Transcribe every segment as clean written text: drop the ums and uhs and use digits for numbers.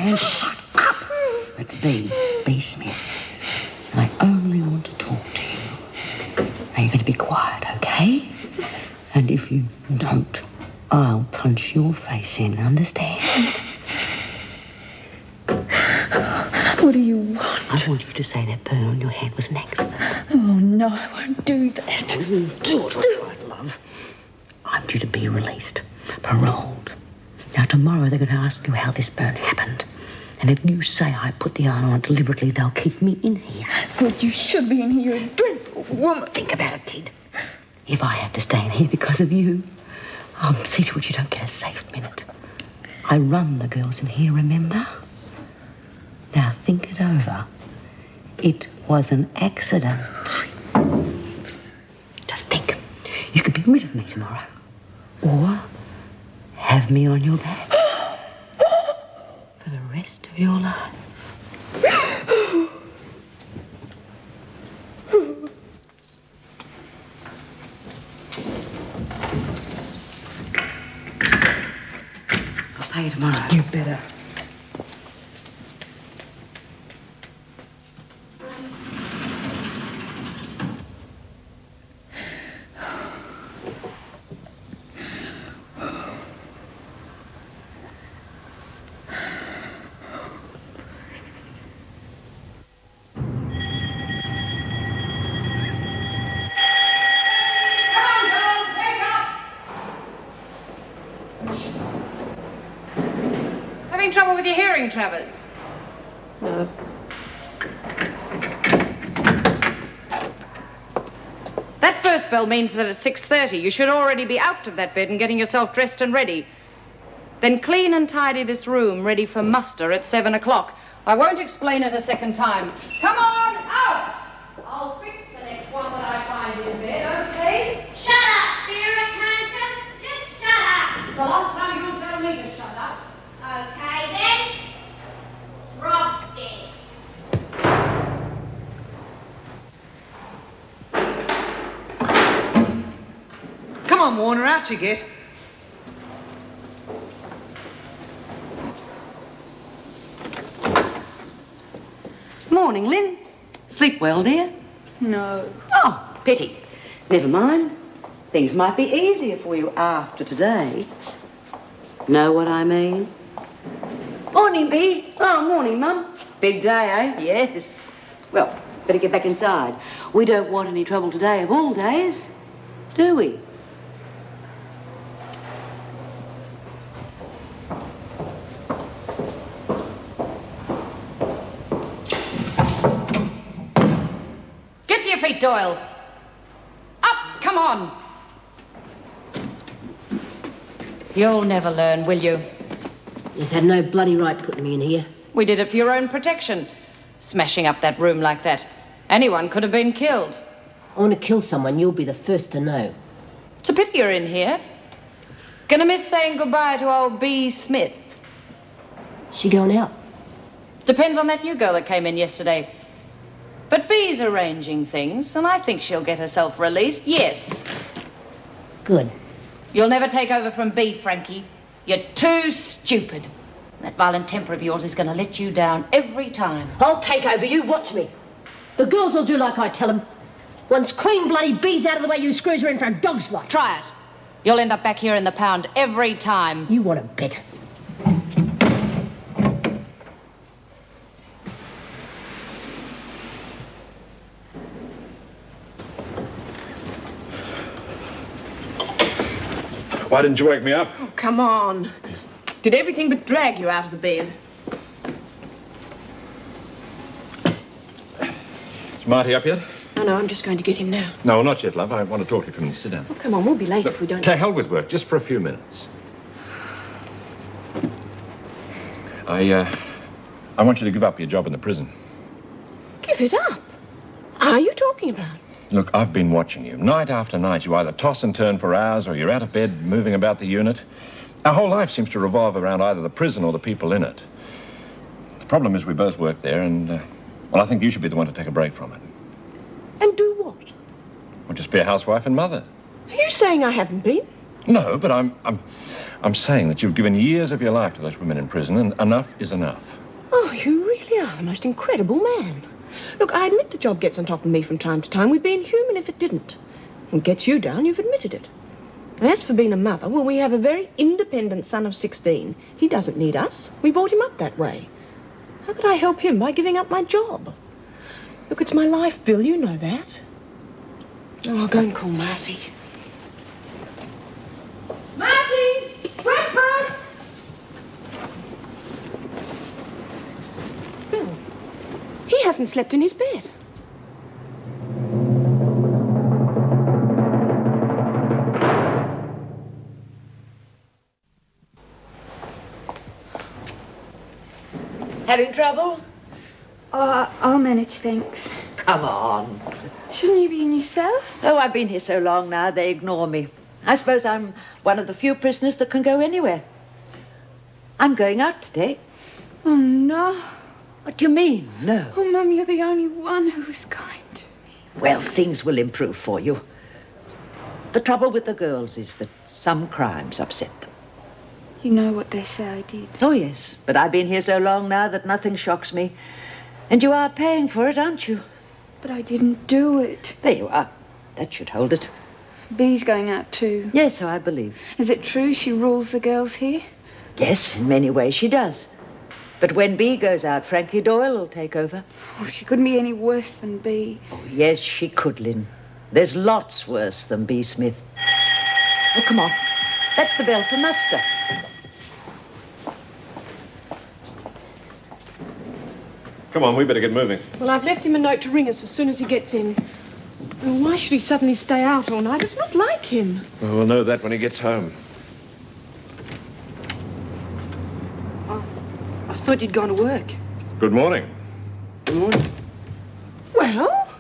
Anne, shut up. It's B Smith. I only want to talk to you. Now, you're going to be quiet, okay? And if you don't, I'll punch your face in, understand? What do you want? I want you to say that burn on your head was an accident. Oh, no, I won't do that. Oh, you do it, all right, love. I want you to be released, paroled. Now, tomorrow they're going to ask you how this burn happened. And if you say I put the iron on deliberately, they'll keep me in here. But you should be in here, a dreadful woman. Think about it, kid. If I have to stay in here because of you, I'll see to it you don't get a safe minute. I run the girls in here, remember? Now, think it over. It was an accident. Just think. You could be rid of me tomorrow. Or have me on your back for the rest of your life. I'll pay you tomorrow. You better. Having trouble with your hearing, Travers? No. That first bell means that at 6:30 you should already be out of that bed and getting yourself dressed and ready. Then clean and tidy this room, ready for muster at 7 o'clock. I won't explain it a second time. Come on, out! I'll fix the next one that I find in bed, okay? Shut up, Vera Cantor. Just shut up. The last time you'll tell me to shut up. Okay, then. Rob's dead. Come on, Warner, out you get. Morning, Lynn. Sleep well, dear? No. Oh, pity. Never mind. Things might be easier for you after today. Know what I mean? Morning, Bee. Oh, morning, Mum. Big day, eh? Yes. Well, better get back inside. We don't want any trouble today of all days, do we? Get to your feet, Doyle. Up, come on. You'll never learn, will you? He's had no bloody right putting me in here. We did it for your own protection. Smashing up that room like that. Anyone could have been killed. I want to kill someone, you'll be the first to know. It's a pity you're in here. Gonna miss saying goodbye to old B. Smith. She going out? Depends on that new girl that came in yesterday. But B's arranging things, and I think she'll get herself released, yes. Good. You'll never take over from B, Frankie. You're too stupid. That violent temper of yours is going to let you down every time. I'll take over, you watch me. The girls will do like I tell them. Once Queen bloody B's out of the way, you screws her in for a dog's life. Try it. You'll end up back here in the pound every time. You want to bet? Why didn't you wake me up? Oh, come on. Did everything but drag you out of the bed. Is Marty up yet? No, I'm just going to get him now. No, not yet, love. I want to talk to you for a minute. Sit down. Oh, come on, we'll be late if we don't... To hell with work, just for a few minutes. I want you to give up your job in the prison. Give it up? Are you talking about? Look, I've been watching you. Night after night, you either toss and turn for hours or you're out of bed moving about the unit. Our whole life seems to revolve around either the prison or the people in it. The problem is we both work there and, well, I think you should be the one to take a break from it. And do what? Or just be a housewife and mother. Are you saying I haven't been? No, but I'm saying that you've given years of your life to those women in prison and enough is enough. Oh, you really are the most incredible man. Look, I admit the job gets on top of me from time to time. We'd be inhuman if it didn't. And gets you down, you've admitted it. And as for being a mother, well, we have a very independent son of 16. He doesn't need us. We brought him up that way. How could I help him by giving up my job? Look, it's my life, Bill. You know that. Oh, I'll go and call Marty. Marty! Grandpa! Bill, he hasn't slept in his bed. Having trouble? I'll manage, thanks. Come on. Shouldn't you be in yourself? Oh, I've been here so long now, they ignore me. I suppose I'm one of the few prisoners that can go anywhere. I'm going out today. Oh, no. What do you mean, no? Oh, Mum, you're the only one who was kind to me. Well, things will improve for you. The trouble with the girls is that some crimes upset them. You know what they say I did. Oh, yes, but I've been here so long now that nothing shocks me. And you are paying for it, aren't you? But I didn't do it. There you are. That should hold it. Bee's going out too. Yes, so I believe. Is it true she rules the girls here? Yes, in many ways she does. But when Bee goes out, Frankie Doyle will take over. Oh, she couldn't be any worse than Bee. Oh, yes, she could, Lynn. There's lots worse than Bee Smith. Oh, come on. That's the bell for muster. Come on, we better get moving. Well, I've left him a note to ring us as soon as he gets in. Well, why should he suddenly stay out all night? It's not like him. Well, we'll know that when he gets home. I thought you'd gone to work. Good morning. Good morning. Well?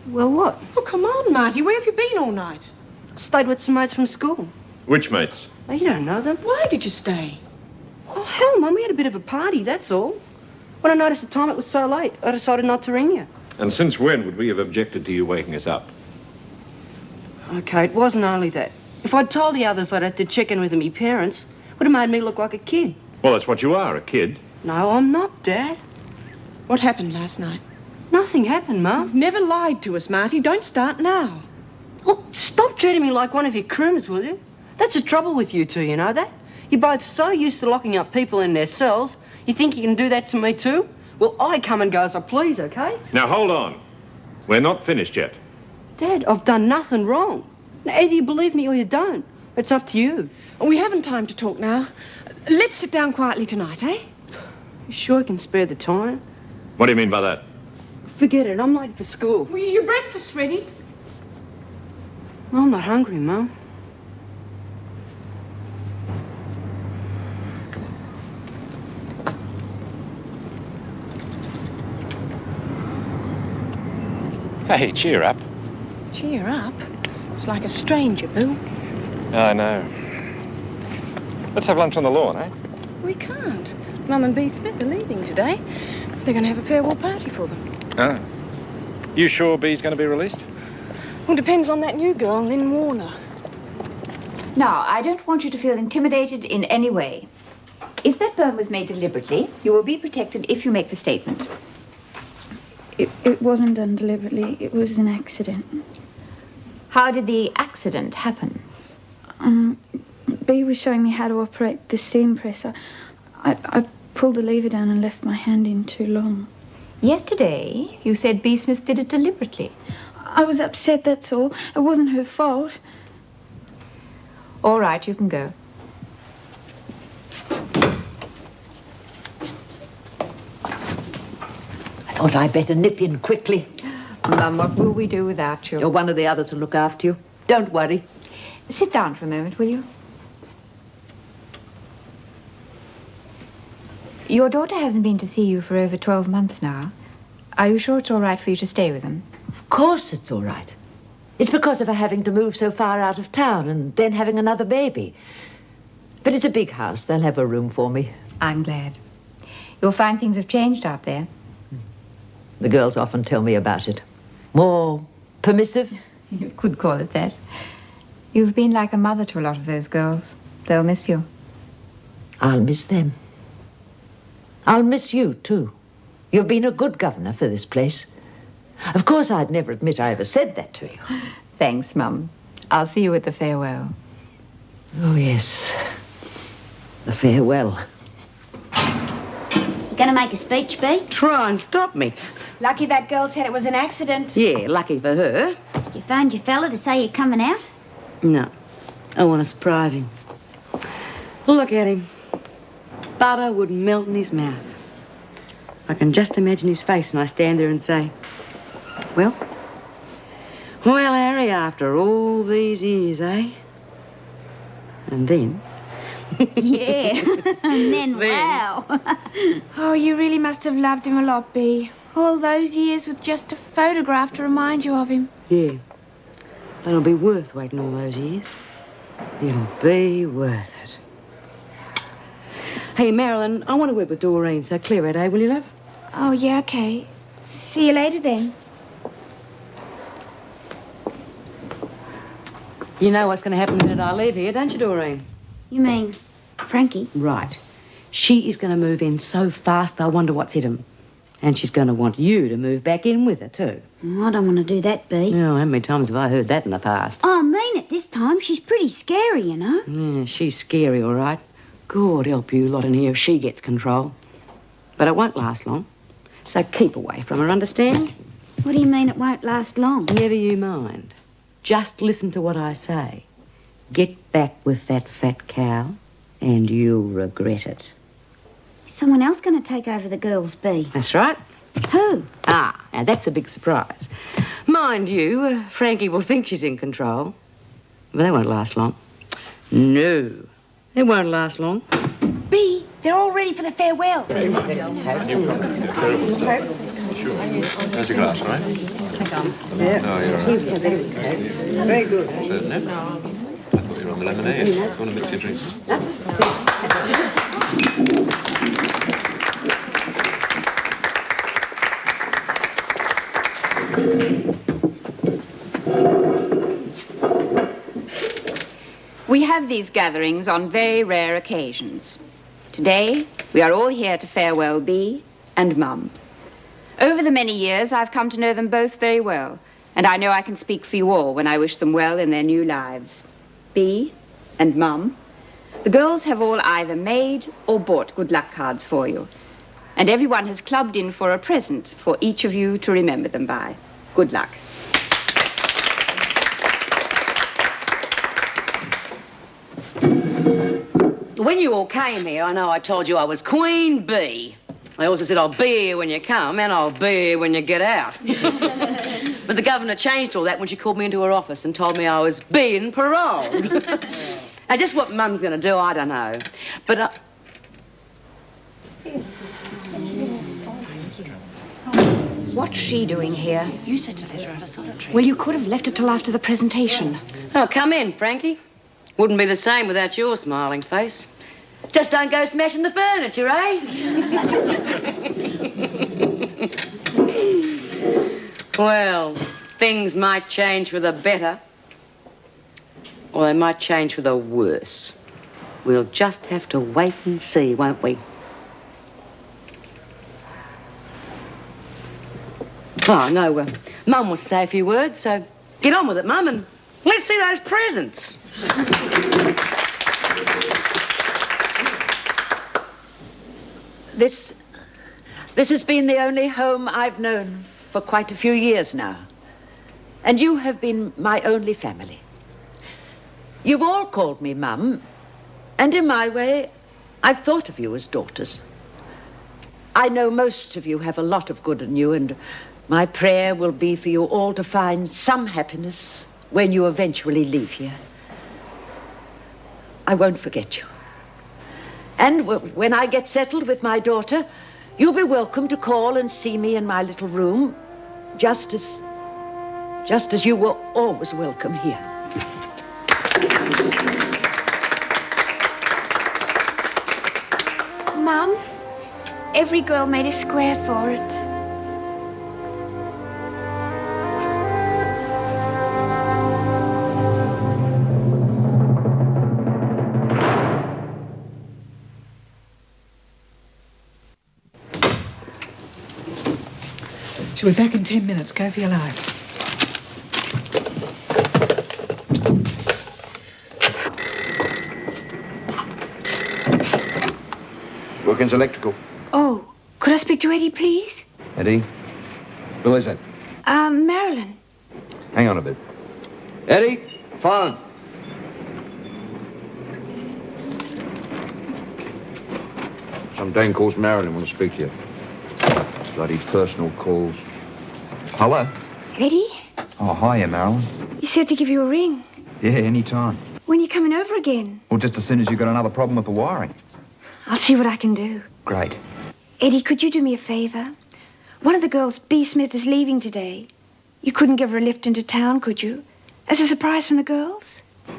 Well, what? Oh, come on, Marty. Where have you been all night? Stayed with some mates from school. Which mates? Oh, you don't know them. Why did you stay? Oh, hell, Mum, we had a bit of a party, that's all. When I noticed the time it was so late, I decided not to ring you. And since when would we have objected to you waking us up? Okay, it wasn't only that. If I'd told the others I'd had to check in with my parents, it would have made me look like a kid. Well, that's what you are, a kid. No, I'm not, Dad. What happened last night? Nothing happened, Mum. You've never lied to us, Marty. Don't start now. Look, stop treating me like one of your crooners, will you? That's the trouble with you two, you know that? You're both so used to locking up people in their cells, you think you can do that to me too? Well, I come and go as I please, okay? Now, hold on. We're not finished yet. Dad, I've done nothing wrong. Now, either you believe me or you don't. It's up to you. We haven't time to talk now. Let's sit down quietly tonight, eh? You sure I can spare the time? What do you mean by that? Forget it, I'm late for school. Well, your breakfast's ready. I'm not hungry, Mum. Hey, cheer up. Cheer up. It's like a stranger, Bill. I know. Let's have lunch on the lawn, eh? We can't. Mum and Bee Smith are leaving today. They're going to have a farewell party for them. Ah. You sure Bee's going to be released? Well, depends on that new girl, Lynn Warner. Now, I don't want you to feel intimidated in any way. If that burn was made deliberately, you will be protected if you make the statement. It wasn't done deliberately. It was an accident. How did the accident happen? Bee was showing me how to operate the steam press. I pulled the lever down and left my hand in too long. Yesterday, you said Bee Smith did it deliberately. I was upset, that's all. It wasn't her fault. All right, you can go. I thought I'd better nip in quickly. Mum, what will we do without you? Or one of the others will look after you. Don't worry. Sit down for a moment, will you? Your daughter hasn't been to see you for over 12 months now. Are you sure it's all right for you to stay with them? Of course it's all right. It's because of her having to move so far out of town and then having another baby. But it's a big house. They'll have a room for me. I'm glad. You'll find things have changed out there. The girls often tell me about it. More permissive. You could call it that. You've been like a mother to a lot of those girls. They'll miss you. I'll miss them. I'll miss you, too. You've been a good governor for this place. Of course, I'd never admit I ever said that to you. Thanks, Mum. I'll see you at the farewell. Oh, yes. The farewell. You going to make a speech, Bee? Try and stop me. Lucky that girl said it was an accident. Yeah, lucky for her. You phoned your fella to say you're coming out? No. I want to surprise him. Look at him. Butter would melt in his mouth. I can just imagine his face when I stand there and say, well, Harry, after all these years, eh? And then... Yeah. And then, wow. Oh, you really must have loved him a lot, Bee. All those years with just a photograph to remind you of him. Yeah. But it'll be worth waiting all those years. It'll be worth it. Hey, Marilyn, I want to work with Doreen, so clear it, eh, will you, love? Oh, yeah, okay. See you later, then. You know what's going to happen the minute I leave here, don't you, Doreen? You mean Frankie? Right. She is going to move in so fast they'll wonder what's hit 'em. And she's going to want you to move back in with her, too. Oh, I don't want to do that, Bee. Oh, how many times have I heard that in the past? Oh, I mean it this time. She's pretty scary, you know. Yeah, she's scary, all right. God help you lot in here if she gets control. But it won't last long. So keep away from her, understand? What do you mean it won't last long? Never you mind. Just listen to what I say. Get back with that fat cow, and you'll regret it. Is someone else going to take over the girls, Bee? That's right. Who? Ah, now that's a big surprise. Mind you, Frankie will think she's in control. But that won't last long. No, it won't last long. Bee, they're all ready for the farewell. There's your glass, right? Yeah. No, you're all right. Very good. Certainly. I thought you were on the lemonade. You want to mix your drinks? We have these gatherings on very rare occasions. Today, we are all here to farewell Bee and Mum. Over the many years, I've come to know them both very well, and I know I can speak for you all when I wish them well in their new lives. Bee and Mum, the girls have all either made or bought good luck cards for you, and everyone has clubbed in for a present for each of you to remember them by. Good luck. When you all came here, I know I told you I was Queen Bee. I also said I'll be here when you come and I'll be here when you get out. But the governor changed all that when she called me into her office and told me I was being paroled. Now, just what Mum's going to do, I don't know. But What's she doing here? you said to let her out of solitary. Well, you could have left it till after the presentation. Oh, come in, Frankie. Wouldn't be the same without your smiling face. Just don't go smashing the furniture, eh? Well, things might change for the better, or they might change for the worse. We'll just have to wait and see, won't we? Oh, no, Mum wants to say a few words, so get on with it, Mum, and let's see those presents. This has been the only home I've known for quite a few years now. And you have been my only family. You've all called me Mum, and in my way, I've thought of you as daughters. I know most of you have a lot of good in you, and my prayer will be for you all to find some happiness when you eventually leave here. I won't forget you. And when I get settled with my daughter, you'll be welcome to call and see me in my little room, just as you were always welcome here. Mum, every girl made a square for it. She'll be back in 10 minutes. Go for your life. Wilkins Electrical. Oh, could I speak to Eddie, please? Eddie? Who is it? Marilyn. Hang on a bit. Eddie? Phone. Some dame calls Marilyn. Want to speak to you. Bloody personal calls. Hello? Eddie, Oh, hiya, Marilyn. you said to give you a ring. Yeah, any time. When you coming over again? Well, just as soon as you've got another problem with the wiring. I'll see what I can do. Great. Eddie, could you do me a favour? One of the girls, B. Smith, is leaving today. You couldn't give her a lift into town, could you? As a surprise from the girls?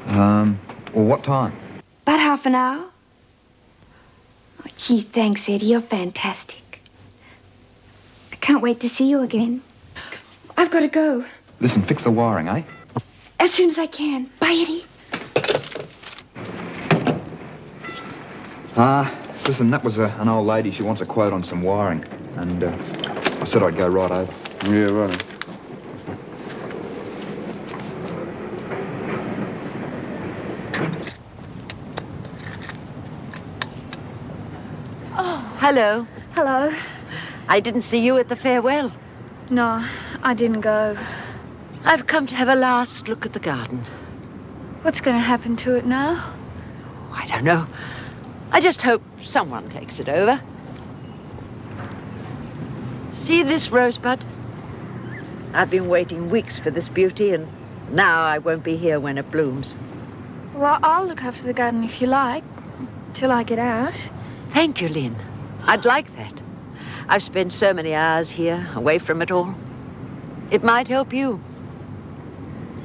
Well, what time? About half an hour. Oh, gee, thanks, Eddie. You're fantastic. I can't wait to see you again. I've got to go. Listen, fix the wiring, eh? As soon as I can. Bye, Eddie. Listen, that was an old lady. She wants a quote on some wiring. And I said I'd go right over. Yeah, right. Hello. Hello. I didn't see you at the farewell. No, I didn't go. I've come to have a last look at the garden. What's going to happen to it now? I don't know. I just hope someone takes it over. See this rosebud? I've been waiting weeks for this beauty, and now I won't be here when it blooms. Well, I'll look after the garden if you like, till I get out. Thank you, Lynn. I'd like that. I've spent so many hours here, away from it all. It might help you.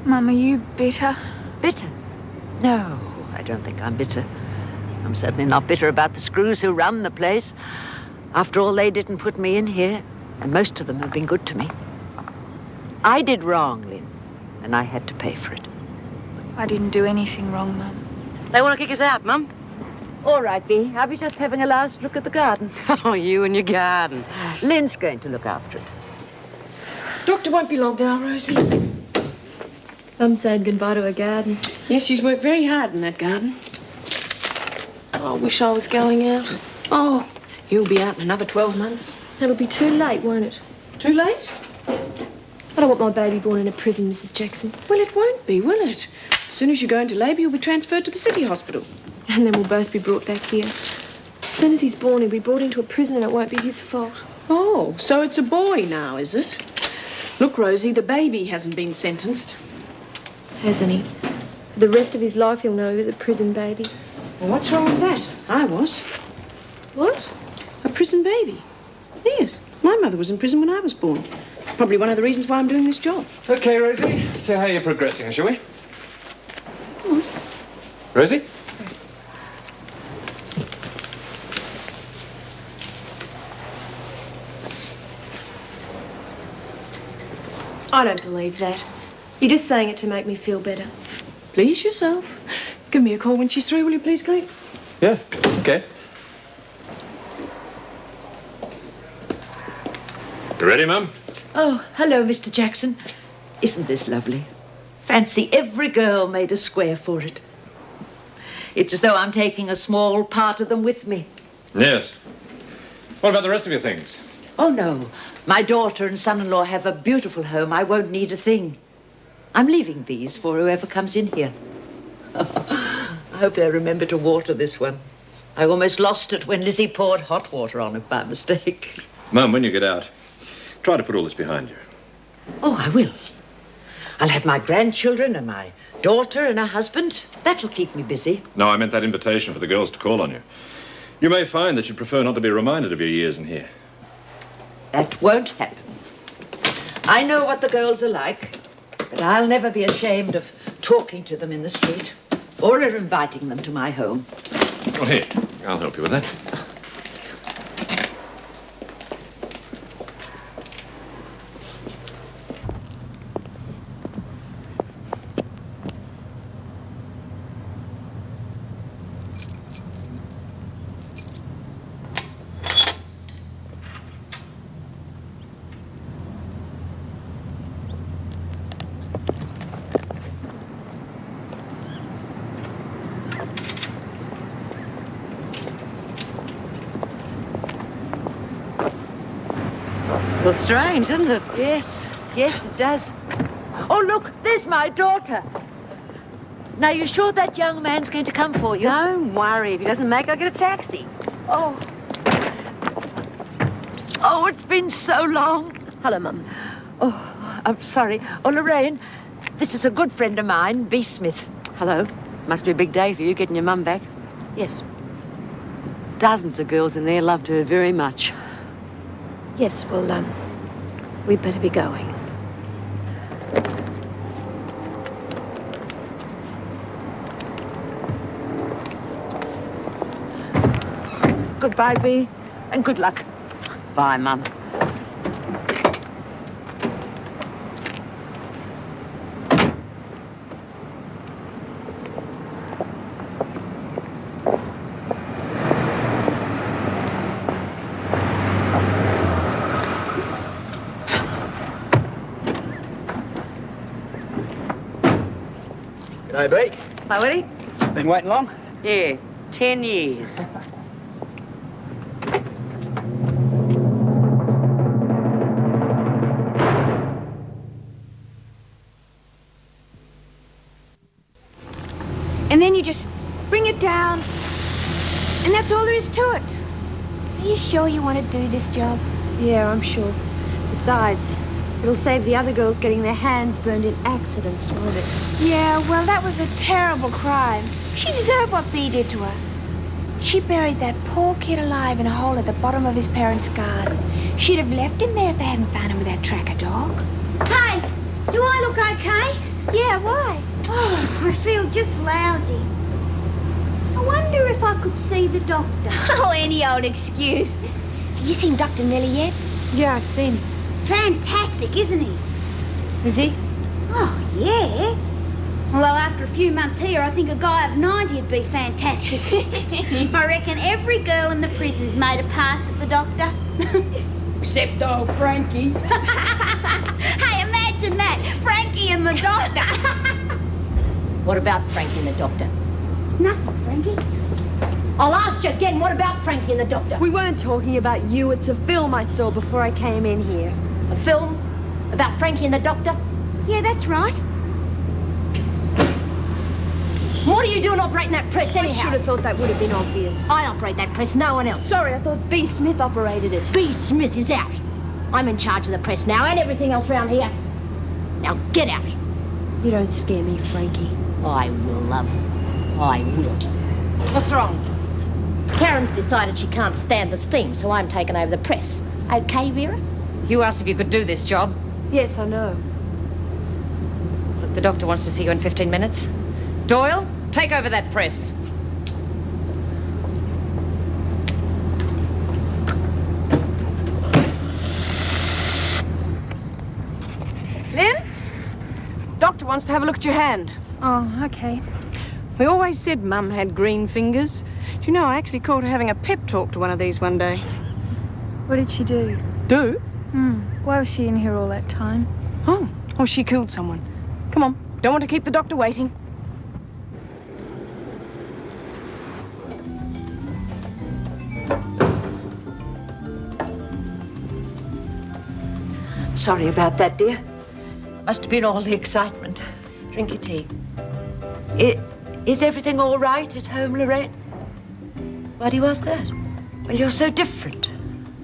Mum, are you bitter? Bitter? No, I don't think I'm bitter. I'm certainly not bitter about the screws who run the place. After all, they didn't put me in here, and most of them have been good to me. I did wrong, Lynn, and I had to pay for it. I didn't do anything wrong, Mum. They want to kick us out, Mum. All right, Bee. I'll be just having a last look at the garden. Oh, you and your garden. Lynn's going to look after it. Doctor won't be long now, Rosie. Mum saying goodbye to her garden. Yes, she's worked very hard in that garden. Oh, I wish I was going out. Oh, you'll be out in another 12 months. It'll be too late, won't it? Too late? I don't want my baby born in a prison, Mrs. Jackson. Well, it won't be, will it? As soon as you go into labour, you'll be transferred to the city hospital. And then we'll both be brought back here. As soon as he's born, he'll be brought into a prison and it won't be his fault. Oh, so it's a boy now, is it? Look, Rosie, the baby hasn't been sentenced. Hasn't he? For the rest of his life, he'll know he was a prison baby. Well, what's wrong with that? I was. What? A prison baby. Yes, my mother was in prison when I was born. Probably one of the reasons why I'm doing this job. Okay, Rosie. See how you're progressing, shall we? Rosie? I don't believe that. You're just saying it to make me feel better. Please yourself. Give me a call when she's through, will you please, Kate? Yeah, okay. You ready, Mum? Oh, hello, Mr. Jackson. Isn't this lovely? Fancy every girl made a square for it. It's as though I'm taking a small part of them with me. Yes. What about the rest of your things? Oh, no. My daughter and son-in-law have a beautiful home. I won't need a thing. I'm leaving these for whoever comes in here. I hope they remember to water this one. I almost lost it when Lizzie poured hot water on it by mistake. Mum, when you get out, try to put all this behind you. Oh, I will. I'll have my grandchildren and my daughter and her husband. That'll keep me busy. No, I meant that invitation for the girls to call on you. You may find that you'd prefer not to be reminded of your years in here. That won't happen. I know what the girls are like, but I'll never be ashamed of talking to them in the street or of inviting them to my home. Well, here, I'll help you with that. little strange, doesn't it? Yes, yes, it does. Oh, look, there's my daughter. Now, you sure that young man's going to come for you? Don't worry. If he doesn't make it, I'll get a taxi. Oh. Oh, it's been so long. Hello, Mum. Oh, I'm sorry. Oh, Lorraine, this is a good friend of mine, B. Smith. Hello. Must be a big day for you, getting your mum back. Yes. Dozens of girls in there loved her very much. Yes, well, we'd better be going. Goodbye, B, and good luck. Bye, Mum. G'day, B. Hi, Willie. Been waiting long? Yeah, 10 years. And then you just bring it down, and that's all there is to it. Are you sure you want to do this job? Yeah, I'm sure. Besides, it'll save the other girls getting their hands burned in accidents, won't it? Yeah, well, that was a terrible crime. She deserved what Bea did to her. She buried that poor kid alive in a hole at the bottom of his parents' garden. She'd have left him there if they hadn't found him with that tracker dog. Hey, do I look okay? Yeah, why? Oh, I feel just lousy. I wonder if I could see the doctor. Oh, any old excuse. Have you seen Dr. Nelly yet? Yeah, I've seen him. Fantastic, isn't he? Is he? Oh, yeah. Although after a few months here, I think a guy of 90 would be fantastic. I reckon every girl in the prison's made a pass at the doctor. Except old Frankie. Hey, imagine that. Frankie and the doctor. What about Frankie and the doctor? Nothing, Frankie. I'll ask you again, what about Frankie and the doctor? We weren't talking about you. It's a film I saw before I came in here. A film about Frankie and the doctor? Yeah, that's right. What are you doing operating that press anyhow? I should have thought that would have been obvious. I operate that press, no one else. Sorry, I thought B. Smith operated it. B. Smith is out. I'm in charge of the press now and everything else round here. Now get out. You don't scare me, Frankie. I will, love. I will. What's wrong? Karen's decided she can't stand the steam, so I'm taking over the press. Okay, Vera? You asked if you could do this job. Yes, I know. Look, the doctor wants to see you in 15 minutes. Doyle, take over that press. Lynn? Doctor wants to have a look at your hand. Oh, okay. We always said Mum had green fingers. Do you know, I actually caught her having a pep talk to one of these one day. What did she do? Do? Why was she in here all that time? Oh, she killed someone. Come on, don't want to keep the doctor waiting. Sorry about that, dear. Must have been all the excitement. Drink your tea. Is everything all right at home, Lorraine? Why do you ask that? Well, you're so different.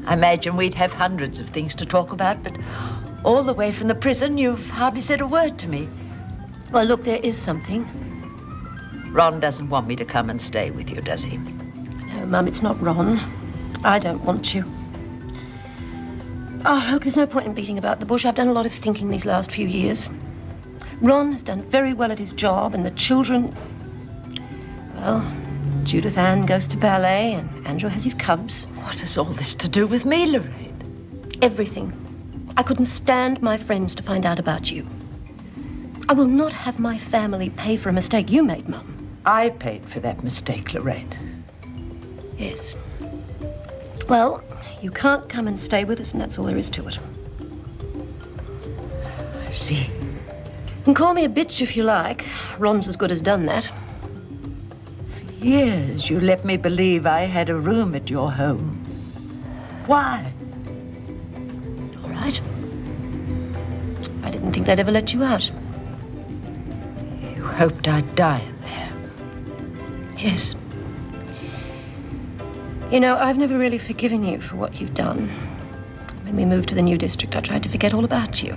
I imagine we'd have hundreds of things to talk about, but all the way from the prison, you've hardly said a word to me. Well, look, there is something. Ron doesn't want me to come and stay with you, does he? No, Mum, it's not Ron. I don't want you. Oh, look, there's no point in beating about the bush. I've done a lot of thinking these last few years. Ron has done very well at his job, and the children... Well, Judith Ann goes to ballet, and Andrew has his cubs. What has all this to do with me, Lorraine? Everything. I couldn't stand my friends to find out about you. I will not have my family pay for a mistake you made, Mum. I paid for that mistake, Lorraine. Yes. Well, you can't come and stay with us, and that's all there is to it. I see. You can call me a bitch if you like. Ron's as good as done that. For years, you let me believe I had a room at your home. Why? All right. didn't think they'd ever let you out. You hoped I'd die in there. Yes. You know, I've never really forgiven you for what you've done. When we moved to the new district, I tried to forget all about you.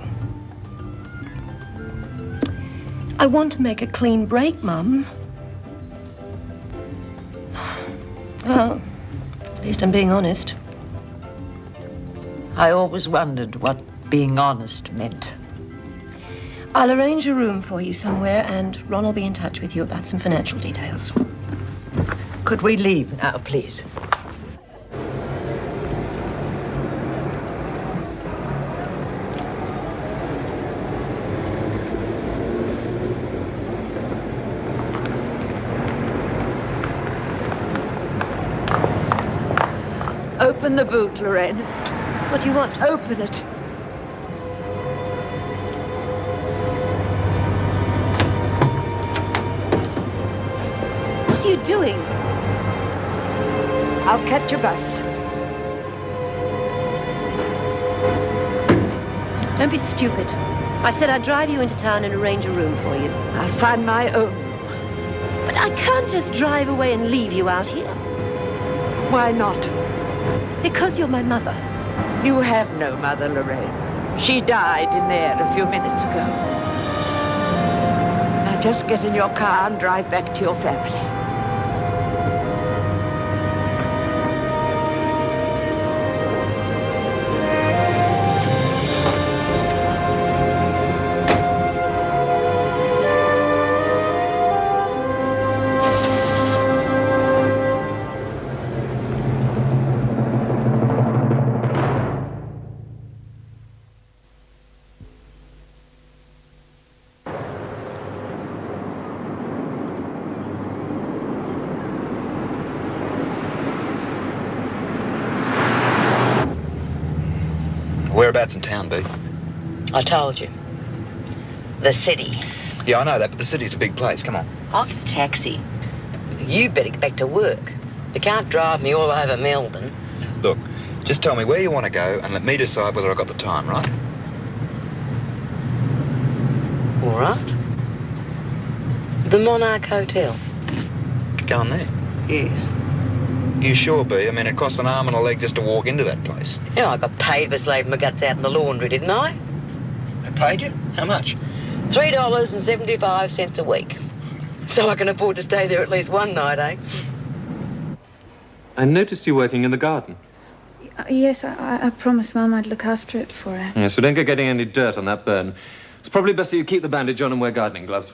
I want to make a clean break, Mum. Well, at least I'm being honest. I always wondered what being honest meant. I'll arrange a room for you somewhere, and Ron will be in touch with you about some financial details. Could we leave now, please? Open the boot, Lorraine. What do you want? Open it. What are you doing? I'll catch a bus. Don't be stupid. I said I'd drive you into town and arrange a room for you. I'll find my own room. But I can't just drive away and leave you out here. Why not? Because you're my mother. You have no mother, Lorraine. She died in there a few minutes ago. Now just get in your car and drive back to your family. Whereabouts in town, B? I told you. The city. Yeah, I know that, but the city's a big place. Come on. I'll get a taxi. You better get back to work. You can't drive me all over Melbourne. Look, just tell me where you want to go and let me decide whether I've got the time, right? All right. The Monarch Hotel. Going there? Yes. You sure, B? I mean, it costs an arm and a leg just to walk into that place. Yeah, I got paid for slaving my guts out in the laundry, didn't I? They paid you? How much? $3.75 a week. So I can afford to stay there at least one night, eh? I noticed you working in the garden. Yes, I promised Mum I'd look after it for her. Yes, we don't go getting any dirt on that burn. It's probably best that you keep the bandage on and wear gardening gloves.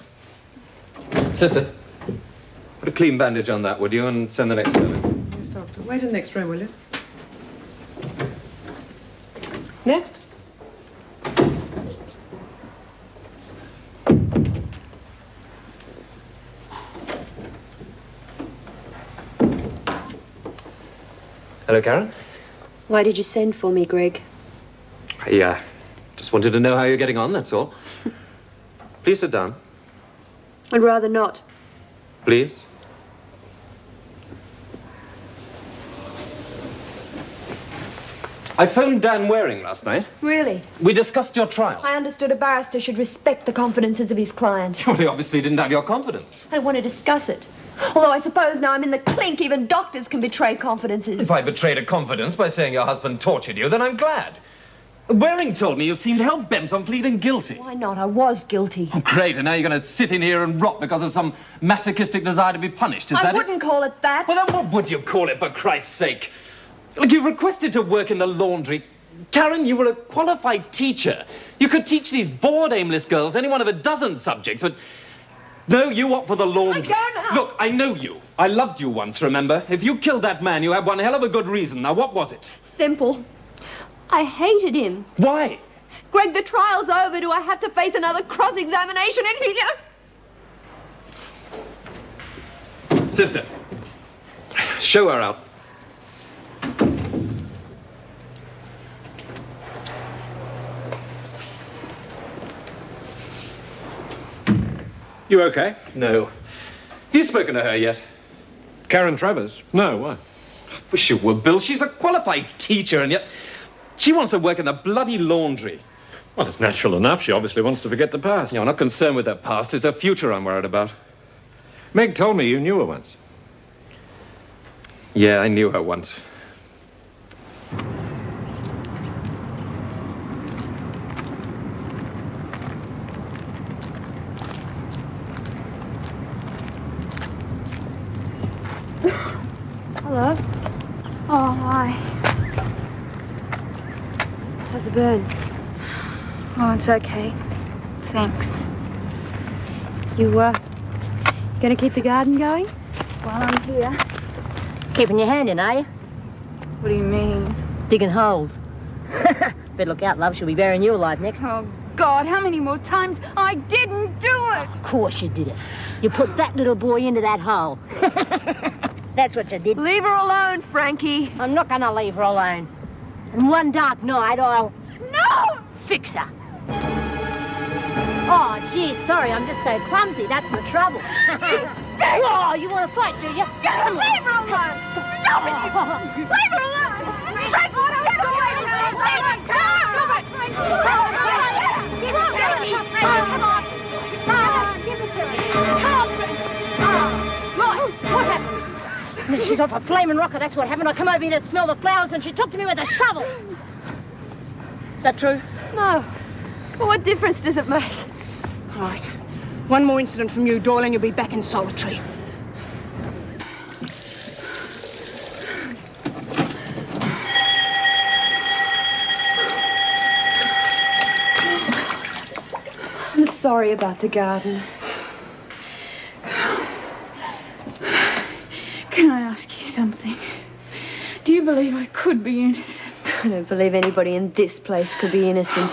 Sister, put a clean bandage on that, would you, and send the next girl in. Yes, Doctor. Wait in the next room, will you? Next. Hello, Karen. Why did you send for me, Greg? I just wanted to know how you're getting on, that's all. Please sit down. I'd rather not. Please. I phoned Dan Waring last night. Really? We discussed your trial. I understood a barrister should respect the confidences of his client. Well, he obviously didn't have your confidence. I want to discuss it. Although I suppose now I'm in the clink, even doctors can betray confidences. If I betrayed a confidence by saying your husband tortured you, then I'm glad. Waring told me you seemed hell-bent on pleading guilty. Why not? I was guilty. Oh, great, and now you're going to sit in here and rot because of some masochistic desire to be punished, is that I wouldn't call it that. Well, then what would you call it, for Christ's sake? Look, you've requested to work in the laundry. Karen, you were a qualified teacher. You could teach these bored, aimless girls any one of a dozen subjects, but... No, you opt for the laundry. I go now. Look, I know you. I loved you once, remember? If you killed that man, you had one hell of a good reason. Now, what was it? Simple. I hated him. Why? Greg, the trial's over. Do I have to face another cross-examination in here? Sister, show her out. You okay? No. Have you spoken to her yet? Karen Travers? No, why? I wish you would, Bill. She's a qualified teacher, and yet she wants to work in the bloody laundry. Well, it's natural enough. She obviously wants to forget the past. Yeah, I'm not concerned with that past. It's her future I'm worried about. Meg told me you knew her once. Yeah, I knew her once. Hello. Oh, hi. How's the burn? Oh, it's okay. Thanks. You, gonna keep the garden going? While I'm here. Keeping your hand in, are you? What do you mean? Digging holes. Better look out, love. She'll be burying you alive next. Oh, God, how many more times? I didn't do it! Of course you did it. You put that little boy into that hole. That's what you did. Leave her alone, Frankie. I'm not gonna leave her alone. And one dark night, I'll... No! Fix her. Oh, gee, sorry, I'm just so clumsy. That's my trouble. Oh, you want to fight, do you? Come on. Leave her alone! Stop it! Leave her alone! What happened? She's off a flaming rocket, that's what happened. I come over here to smell the flowers and she took to me with a shovel. Is that true? No. Well, what difference does it make? All right. One more incident from you, Doyle, and you'll be back in solitary. I'm sorry about the garden. Can I ask you something? Do you believe I could be innocent? I don't believe anybody in this place could be innocent.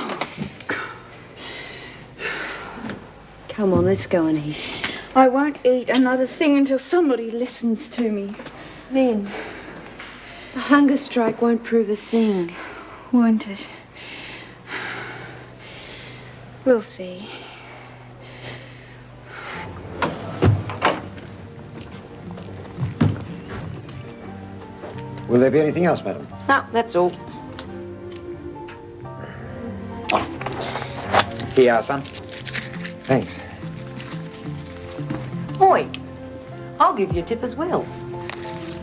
Come on, let's go and eat. I won't eat another thing until somebody listens to me. Lynn, a hunger strike won't prove a thing. Won't it? We'll see. Will there be anything else, madam? No, that's all. Here you are, son. Thanks. Oi, I'll give you a tip as well.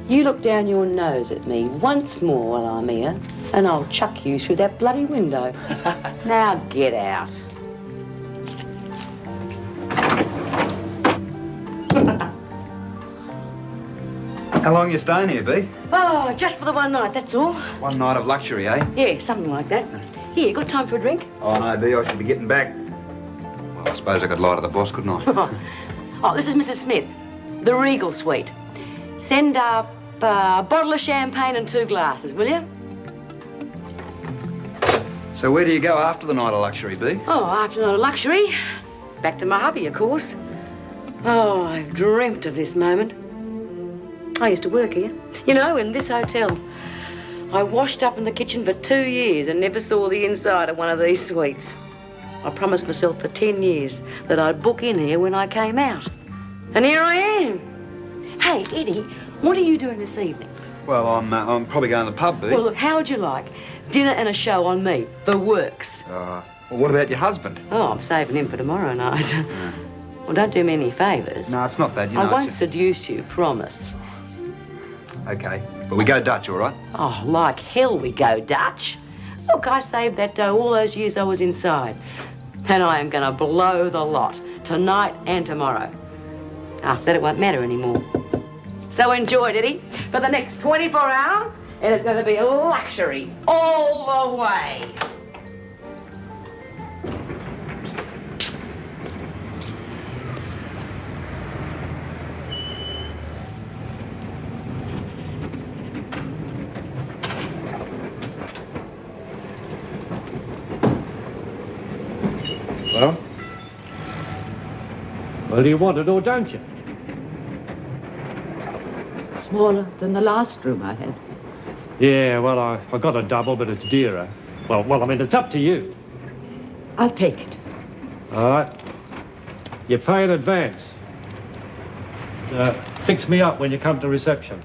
You look down your nose at me once more while I'm here, and I'll chuck you through that bloody window. Now get out. How long are you staying here, Bea? Oh, just for the one night, that's all. One night of luxury, eh? Yeah, something like that. Here, got time for a drink? Oh, no, Bea, I should be getting back. Well, I suppose I could lie to the boss, couldn't I? Oh, this is Mrs. Smith, the Regal Suite. Send up a bottle of champagne and 2 glasses, will you? So where do you go after the night of luxury, Bea? Oh, after not a luxury, back to my hubby, of course. Oh, I've dreamt of this moment. I used to work here, you know, in this hotel. I washed up in the kitchen for 2 years and never saw the inside of one of these suites. I promised myself for 10 years that I'd book in here when I came out. And here I am. Hey, Eddie, what are you doing this evening? Well, I'm probably going to the pub, Bea. Well, look, how would you like dinner and a show on me, the works? Well, what about your husband? Oh, I'm saving him for tomorrow night. Well, don't do me any favours. No, it's not that, you know. I won't seduce you, promise. Okay, but we go Dutch, all right? Oh, like hell we go Dutch. Look, I saved that dough all those years I was inside. And I am going to blow the lot, tonight and tomorrow. After that, it won't matter anymore. So enjoy it, Eddie. For the next 24 hours, and it's going to be luxury all the way. Well, do you want it or don't you? Smaller than the last room I had. Yeah, well, I got a double, but it's dearer. Well, I mean, it's up to you. I'll take it. All right. You pay in advance. Fix me up when you come to reception.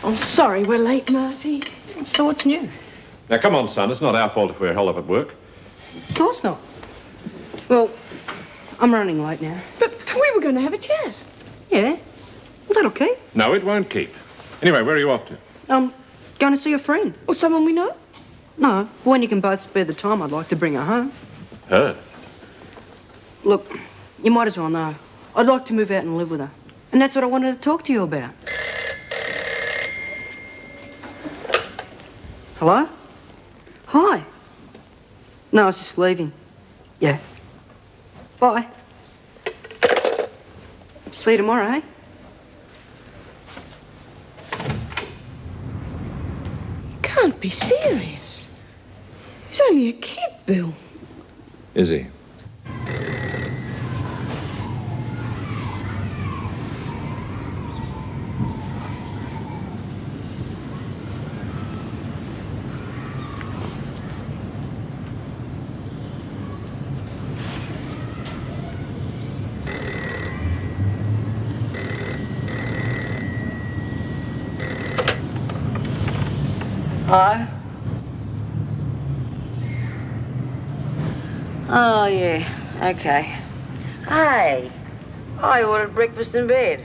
I'm sorry we're late, Marty. So what's new? Now, come on, son. It's not our fault if we're held up at work. Of course not. Well, I'm running late now. But we were going to have a chat. Yeah? Well, that'll keep. No, it won't keep. Anyway, where are you off to? Going to see a friend. Or someone we know? No, when you can both spare the time, I'd like to bring her home. Her? Look, you might as well know. I'd like to move out and live with her. And that's what I wanted to talk to you about. Hello? Hi. No, I was just leaving. Yeah. Bye. See you tomorrow, eh? Can't be serious. He's only a kid, Bill. Is he? Hello? Oh, yeah. Okay. Hey, I ordered breakfast in bed.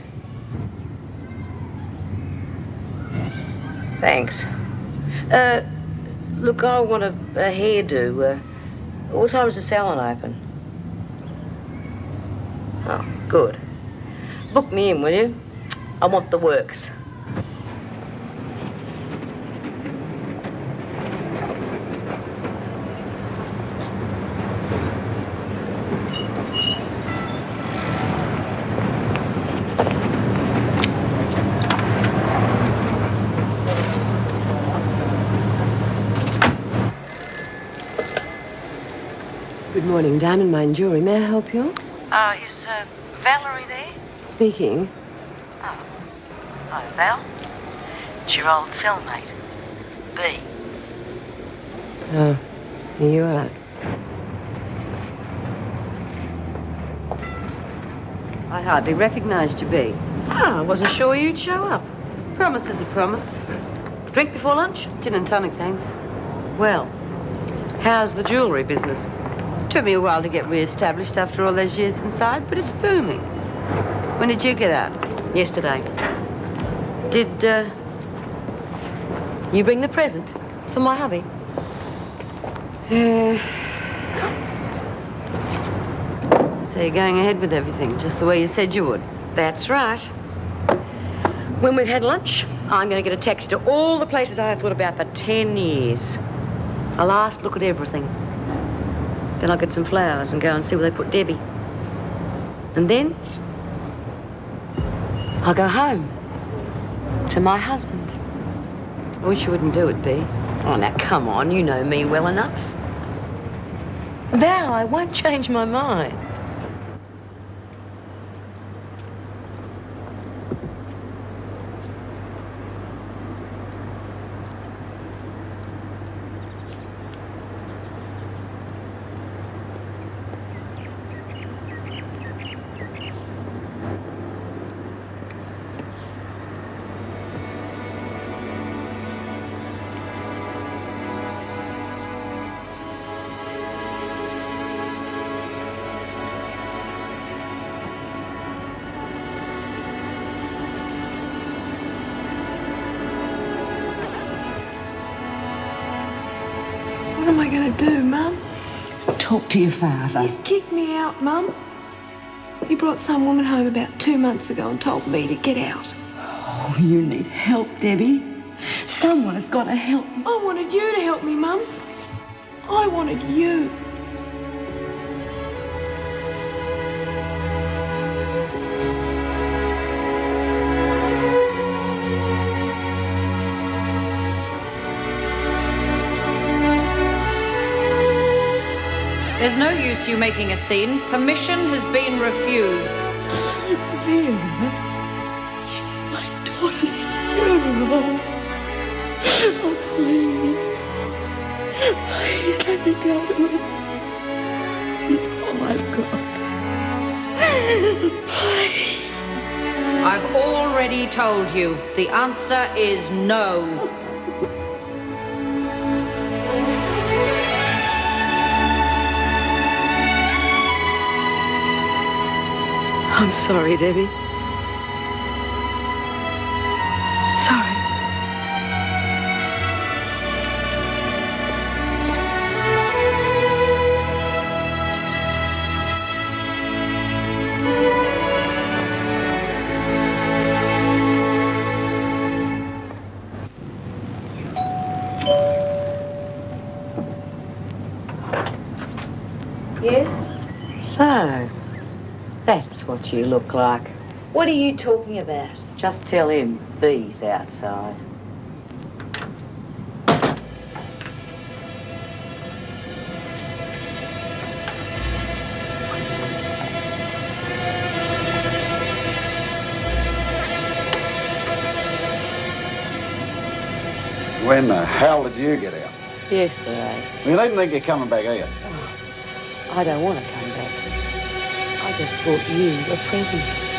Thanks. Look, I want a hairdo. What time is the salon open? Oh, good. Book me in, will you? I want the works. Good morning, Diamond Mine Jewelry. May I help you? Is Valerie there? Speaking. Oh. Hi, Val. It's your old cellmate, B. Oh, here you are. I hardly recognized you, B. I wasn't sure you'd show up. Promise is a promise. Drink before lunch? Gin and tonic, thanks. Well, how's the jewellery business? Took me a while to get re-established after all those years inside, but it's booming. When did you get out? Yesterday. Did, you bring the present for my hubby? So you're going ahead with everything, just the way you said you would? That's right. When we've had lunch, I'm going to get a text to all the places I have thought about for 10 years. A last look at everything. Then I'll get some flowers and go and see where they put Debbie. And then I'll go home to my husband. I wish you wouldn't do it, B. Oh, now, come on. You know me well enough. Val, I won't change my mind. What am I going to do, Mum? Talk to your father. He's kicked me out, Mum. He brought some woman home about 2 months ago and told me to get out. Oh, you need help, Debbie. Someone has got to help. I wanted you to help me, Mum. I wanted you. There's no use you making a scene. Permission has been refused. Vera, it's my daughter's funeral. Oh, please. Please let me go to it. She's all I've got. Please. I've already told you. The answer is no. I'm sorry, Debbie. Sorry. Yes? So, that's what you look like. What are you talking about? Just tell him B's outside. When the hell did you get out? Yesterday. You needn't think you're coming back out. I don't want to come back. I just brought you a present.